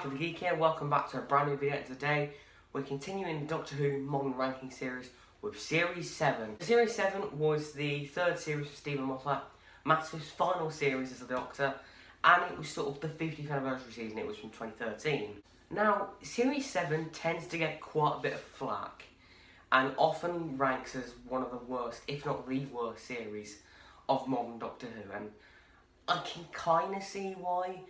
Michael the Geek here, welcome back to a brand new video. Today we're continuing the Doctor Who Modern Ranking series with Series 7. Series 7 was the third series for Stephen Moffat, Matt Smith's final series as the Doctor, and it was sort of the 50th anniversary season. It was from 2013. Now, Series 7 tends to get quite a bit of flack and often ranks as one of the worst, if not the worst series of modern Doctor Who, and I can kind of see why,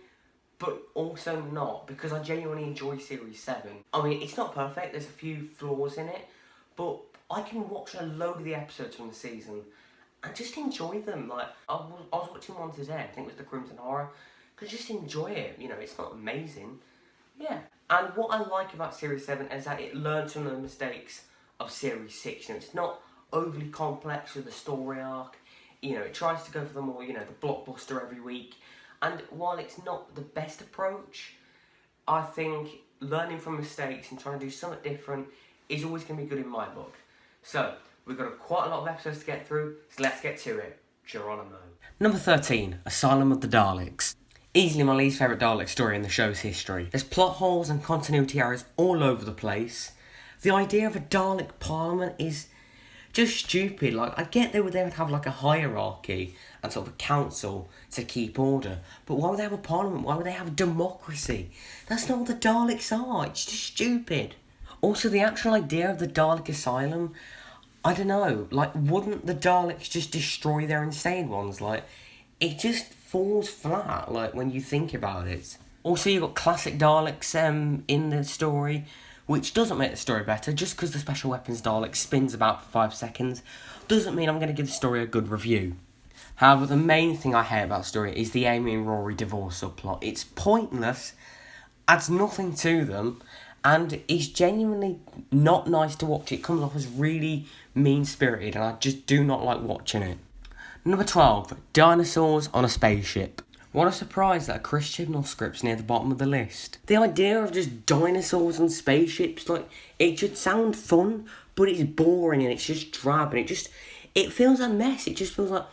but also not, because I genuinely enjoy Series 7. I mean, it's not perfect, there's a few flaws in it, but I can watch a load of the episodes from the season and just enjoy them. Like, I was watching one today, I think it was the Crimson Horror, could just enjoy it, you know, it's not amazing. Yeah. And what I like about Series 7 is that it learns from the mistakes of Series 6. You know, it's not overly complex with the story arc. You know, it tries to go for the more, you know, the blockbuster every week. And while it's not the best approach, I think learning from mistakes and trying to do something different is always going to be good in my book. So, we've got quite a lot of episodes to get through, so let's get to it. Geronimo. Number 13, Asylum of the Daleks. Easily my least favourite Dalek story in the show's history. There's plot holes and continuity errors all over the place. The idea of a Dalek parliament is just stupid. Like, I get they would have like a hierarchy and sort of a council to keep order, but why would they have a parliament? Why would they have a democracy? That's not what the Daleks are. It's just stupid. Also, the actual idea of the Dalek Asylum, I don't know, like, wouldn't the Daleks just destroy their insane ones? Like, it just falls flat, like, when you think about it. Also, you've got classic Daleks in the story, which doesn't make the story better. Just because the special weapons Dalek spins about for 5 seconds doesn't mean I'm going to give the story a good review. However, the main thing I hate about the story is the Amy and Rory divorce subplot. It's pointless, adds nothing to them, and it's genuinely not nice to watch. It comes off as really mean-spirited, and I just do not like watching it. Number 12, Dinosaurs on a Spaceship. What a surprise that a Chris Chibnall script's near the bottom of the list. The idea of just dinosaurs and spaceships, like, it should sound fun, but it's boring and it's just drab, and it feels a mess. It just feels like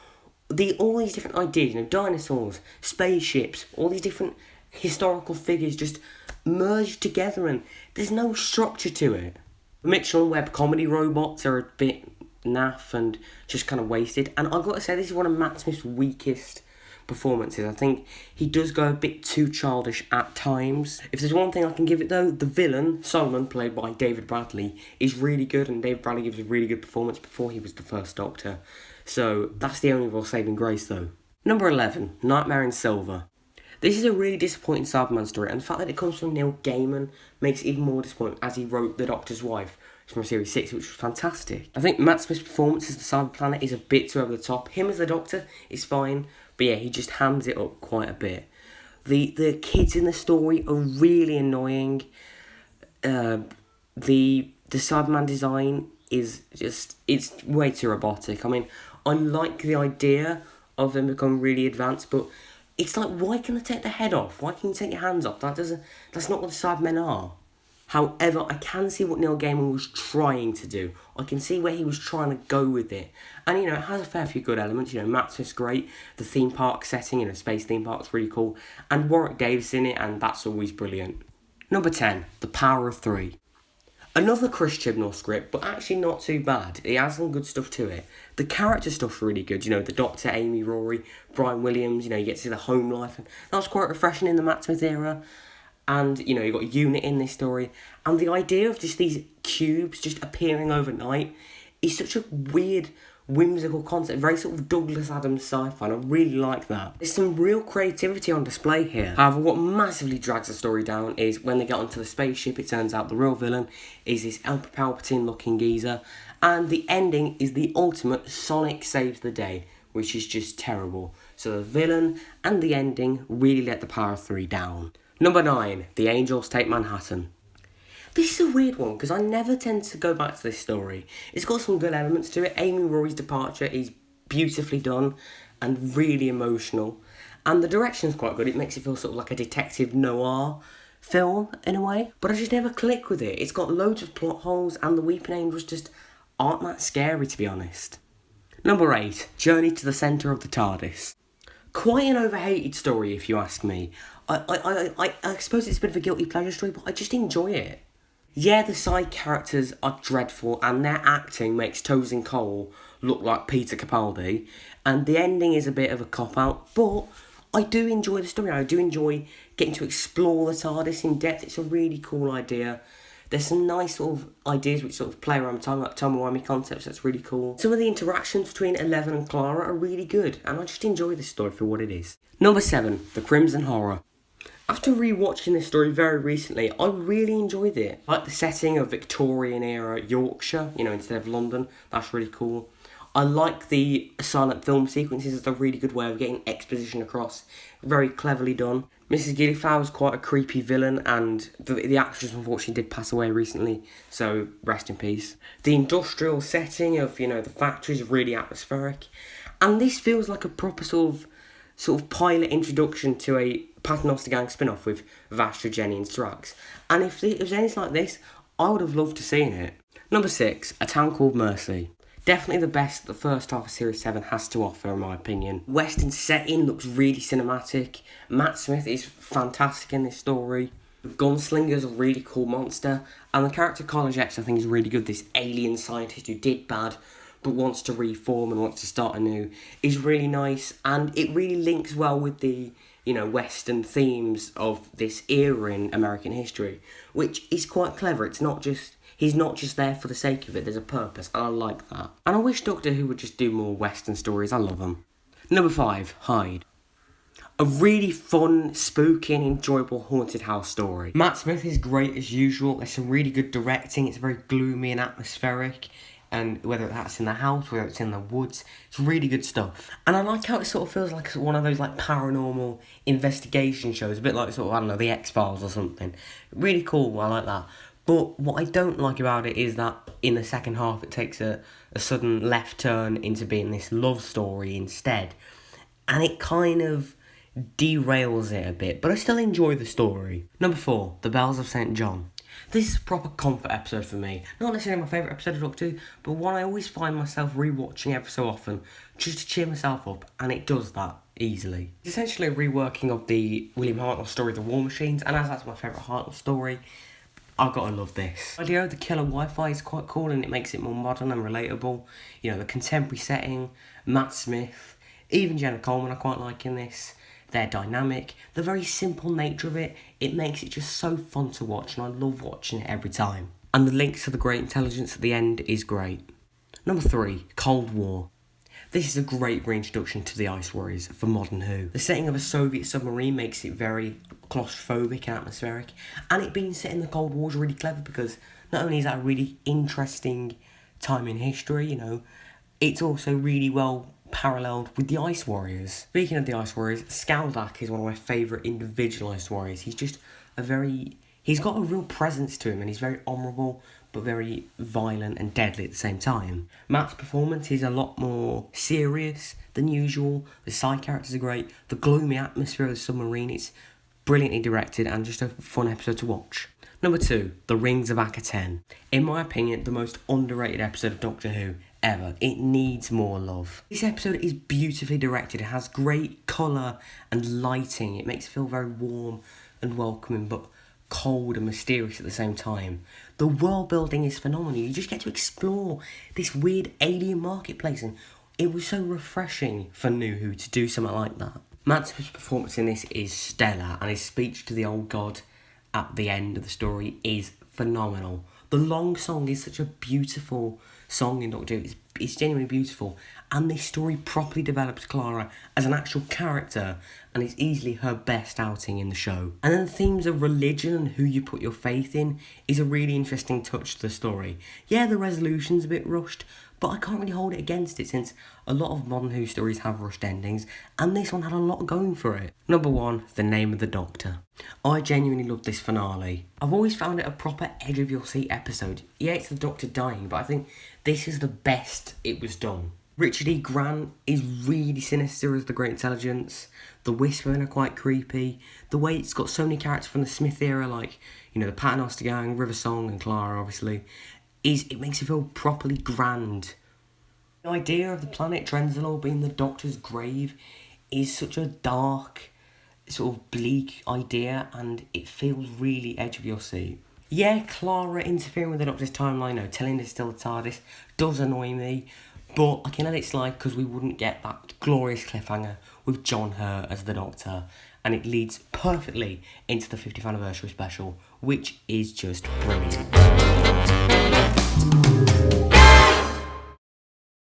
all these different ideas, you know, dinosaurs, spaceships, all these different historical figures just merged together, and there's no structure to it. Mitchell and Webb comedy robots are a bit naff and just kind of wasted, and I've got to say, this is one of Matt Smith's weakest performances. I think he does go a bit too childish at times. If there's one thing I can give it though, the villain, Solomon, played by David Bradley, is really good, and David Bradley gives a really good performance before he was the first Doctor. So that's the only real saving grace though. Number 11, Nightmare in Silver. This is a really disappointing Cyberman story, and the fact that it comes from Neil Gaiman makes it even more disappointing, as he wrote The Doctor's Wife from Series 6, which was fantastic. I think Matt Smith's performance as the Cyber Planet is a bit too over the top. Him as the Doctor is fine, but yeah, he just hands it up quite a bit. The kids in the story are really annoying. The Cyberman design is just, it's way too robotic. I mean, I like the idea of them becoming really advanced, but it's like, why can they take the head off? Why can you take your hands off? That's not what the Cybermen are. However, I can see what Neil Gaiman was trying to do. I can see where he was trying to go with it. And, you know, it has a fair few good elements. You know, Matt Smith's great. The theme park setting, you know, space theme park's really cool. And Warwick Davis in it, and that's always brilliant. Number 10, The Power of Three. Another Chris Chibnall script, but actually not too bad. It has some good stuff to it. The character stuff's really good. You know, the Doctor, Amy, Rory, Brian Williams, you know, you get to see the home life. And that was quite refreshing in the Matt Smith era. And, you know, you've got a unit in this story. And the idea of just these cubes just appearing overnight is such a weird, whimsical concept. Very sort of Douglas Adams sci-fi, and I really like that. There's some real creativity on display here. However, what massively drags the story down is when they get onto the spaceship, it turns out the real villain is this Emperor Palpatine-looking geezer. And the ending is the ultimate Sonic saves the day, which is just terrible. So the villain and the ending really let the Power of Three down. Number 9, The Angels Take Manhattan. This is a weird one, because I never tend to go back to this story. It's got some good elements to it. Amy Rory's departure is beautifully done and really emotional. And the direction's quite good. It makes it feel sort of like a detective noir film, in a way. But I just never click with it. It's got loads of plot holes, and the Weeping Angels just aren't that scary, to be honest. Number 8, Journey to the Centre of the TARDIS. Quite an overhated story, if you ask me. I suppose it's a bit of a guilty pleasure story, but I just enjoy it. Yeah, the side characters are dreadful, and their acting makes Tosin Cole look like Peter Capaldi, and the ending is a bit of a cop-out, but I do enjoy the story. I do enjoy getting to explore the TARDIS in depth. It's a really cool idea. There's some nice sort of ideas which sort of play around time, like timey-wimey concepts, that's really cool. Some of the interactions between Eleven and Clara are really good, and I just enjoy this story for what it is. Number 7, The Crimson Horror. After rewatching this story very recently, I really enjoyed it. I like the setting of Victorian era Yorkshire, instead of London. That's really cool. I like the silent film sequences. It's a really good way of getting exposition across. Very cleverly done. Mrs. Gilliflower was quite a creepy villain, and the actress unfortunately did pass away recently, so rest in peace. The industrial setting of, the factory is really atmospheric, and this feels like a proper sort of pilot introduction to a Paternoster Gang spin-off with Vastra, Jenny and Strax. And if it was anything like this, I would have loved to seen it. Number 6, A Town Called Mercy. Definitely the best the first half of Series 7 has to offer, in my opinion. Western setting looks really cinematic. Matt Smith is fantastic in this story. The Gunslinger's a really cool monster. And the character College X I think is really good. This alien scientist who did bad but wants to reform and wants to start anew is really nice. And it really links well with the, Western themes of this era in American history, which is quite clever. He's not just there for the sake of it, there's a purpose, and I like that. And I wish Doctor Who would just do more Western stories, I love them. Number 5, Hyde. A really fun, spooky and enjoyable haunted house story. Matt Smith is great as usual, there's some really good directing, it's very gloomy and atmospheric, and whether that's in the house, whether it's in the woods, it's really good stuff. And I like how it sort of feels like one of those paranormal investigation shows, a bit like The X-Files or something. Really cool, I like that. But what I don't like about it is that in the second half it takes a sudden left turn into being this love story instead. And it kind of derails it a bit, but I still enjoy the story. Number 4, The Bells of St. John. This is a proper comfort episode for me. Not necessarily my favourite episode of Doctor Who, but one I always find myself rewatching every so often just to cheer myself up, and it does that easily. It's essentially a reworking of the William Hartnell story, The War Machines, and as that's my favourite Hartnell story, I've got to love this. The idea of the killer Wi-Fi is quite cool and it makes it more modern and relatable. The contemporary setting, Matt Smith, even Jenna Coleman I quite like in this. They're dynamic. The very simple nature of it makes it just so fun to watch, and I love watching it every time. And the links to the Great Intelligence at the end is great. Number 3, Cold War. This is a great reintroduction to the Ice Warriors for modern Who. The setting of a Soviet submarine makes it very claustrophobic and atmospheric, and it being set in the Cold War is really clever because not only is that a really interesting time in history, it's also really well paralleled with the Ice Warriors. Speaking of the Ice Warriors, Skaldak is one of my favourite individualised warriors. He's just he's got a real presence to him, and he's very honourable but very violent and deadly at the same time. Matt's performance is a lot more serious than usual. The side characters are great. The gloomy atmosphere of the submarine, it's brilliantly directed and just a fun episode to watch. Number 2, The Rings of Ayaten. In my opinion, the most underrated episode of Doctor Who ever. It needs more love. This episode is beautifully directed. It has great colour and lighting. It makes it feel very warm and welcoming, but cold and mysterious at the same time. The world building is phenomenal. You just get to explore this weird alien marketplace, and it was so refreshing for New Who to do something like that. Matt Smith's performance in this is stellar, and his speech to the old god at the end of the story is phenomenal. The long song is such a beautiful song in Doctor Who. It's genuinely beautiful, and this story properly develops Clara as an actual character, and it's easily her best outing in the show. And then the themes of religion and who you put your faith in is a really interesting touch to the story. Yeah, the resolution's a bit rushed, but I can't really hold it against it since a lot of modern Who stories have rushed endings, and this one had a lot going for it. Number 1, The Name of the Doctor. I genuinely love this finale. I've always found it a proper edge-of-your-seat episode. Yeah, it's the Doctor dying, but I think this is the best it was done. Richard E. Grant is really sinister as the Great Intelligence. The Whispermen are quite creepy. The way it's got so many characters from the Smith era, like, the Paternoster Gang, River Song and Clara, obviously, it makes it feel properly grand. The idea of the planet Trenzalore being the Doctor's grave is such a dark, sort of bleak idea, and it feels really edge of your seat. Yeah, Clara interfering with the Doctor's timeline, no, telling her still the TARDIS, does annoy me, but I can let it slide because we wouldn't get that glorious cliffhanger with John Hurt as the Doctor, and it leads perfectly into the 50th anniversary special, which is just brilliant.